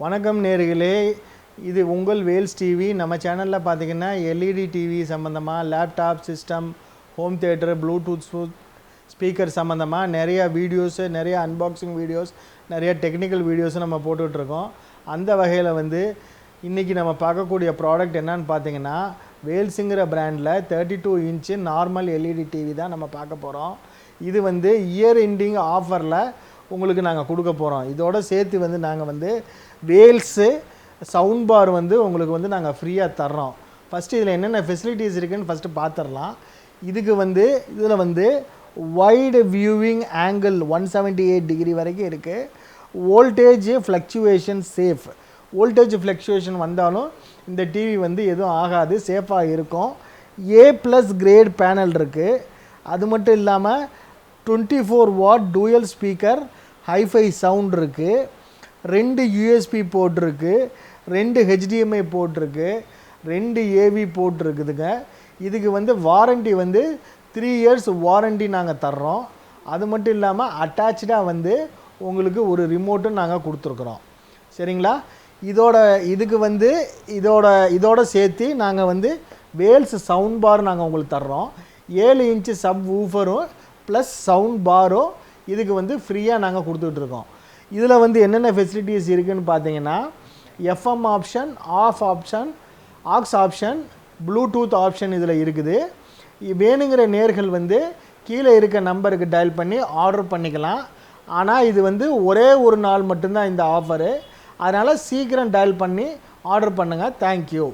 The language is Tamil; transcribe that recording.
வணக்கம் நேயர்களே, இது உங்கள் வேல்ஸ் டிவி. நம்ம சேனலில் பார்த்தீங்கன்னா எல்இடி டிவி சம்மந்தமாக, laptop system, home theatre, Bluetooth speaker சம்மந்தமாக நிறையா வீடியோஸு, நிறையா அன்பாக்சிங் வீடியோஸ், நிறையா டெக்னிக்கல் வீடியோஸும் நம்ம போட்டுட்ருக்கோம். அந்த வகையில் இன்றைக்கி நம்ம பார்க்கக்கூடிய ப்ராடக்ட் என்னன்னு பார்த்தீங்கன்னா, வேல்ஸுங்கிற பிராண்டில் 32 இன்ச்சு நார்மல் எல்இடி டிவி தான் நம்ம பார்க்க போகிறோம். இது இயர் எண்டிங் ஆஃபரில் உங்களுக்கு நாங்கள் கொடுக்க போகிறோம். இதோடு சேர்த்து நாங்கள் வேல்ஸு சவுண்ட் பார் உங்களுக்கு நாங்கள் ஃப்ரீயாக தர்றோம். ஃபஸ்ட்டு இதில் என்னென்ன ஃபெசிலிட்டிஸ் இருக்குதுன்னு ஃபஸ்ட்டு பார்த்துடலாம். இதுக்கு இதில் வைடு வியூவிங் ஆங்கிள் 178 டிகிரி வரைக்கும் இருக்குது. Voltage fluctuation safe. Voltage fluctuation வந்தாலும் இந்த டிவி எதுவும் ஆகாது, சேஃபாக இருக்கும். A+ கிரேட் பேனல் இருக்குது. அது மட்டும் இல்லாமல் 24 watt dual speaker hifi sound இருக்குது. 2 USB போர்ட் இருக்குது, 2 HDMI போர்ட் இருக்குது, 2 AV போர்ட் இருக்குதுங்க. இதுக்கு வாரண்டி 3 இயர்ஸ் வாரண்டி நாங்கள் தர்றோம். அது மட்டும் இல்லாமல் அட்டாச்சாக உங்களுக்கு ஒரு ரிமோட்டும் நாங்கள் கொடுத்துருக்குறோம். சரிங்களா? இதுக்கு இதோட சேர்த்து நாங்கள் வேல்ஸ் சவுண்ட் பார் நாங்கள் உங்களுக்கு தர்றோம். 7 இன்ச்சு சப் வூஃபரும் ப்ளஸ் சவுண்ட் பாரும் இதுக்கு ஃப்ரீயாக நாங்கள் கொடுத்துட்ருக்கோம். இதில் என்னென்ன ஃபெசிலிட்டிஸ் இருக்குதுன்னு பார்த்தீங்கன்னா, FM option, off option, aux option, Bluetooth option இதில் இருக்குது. வேணுங்கிற நேர்கள் கீழே இருக்க நம்பருக்கு டயல் பண்ணி ஆர்டர் பண்ணிக்கலாம். ஆனால் இது ஒரே ஒரு நாள் மட்டும்தான் இந்த ஆஃபரு. அதனால் சீக்கிரம் டயல் பண்ணி ஆர்டர் பண்ணுங்கள். தேங்க்யூ.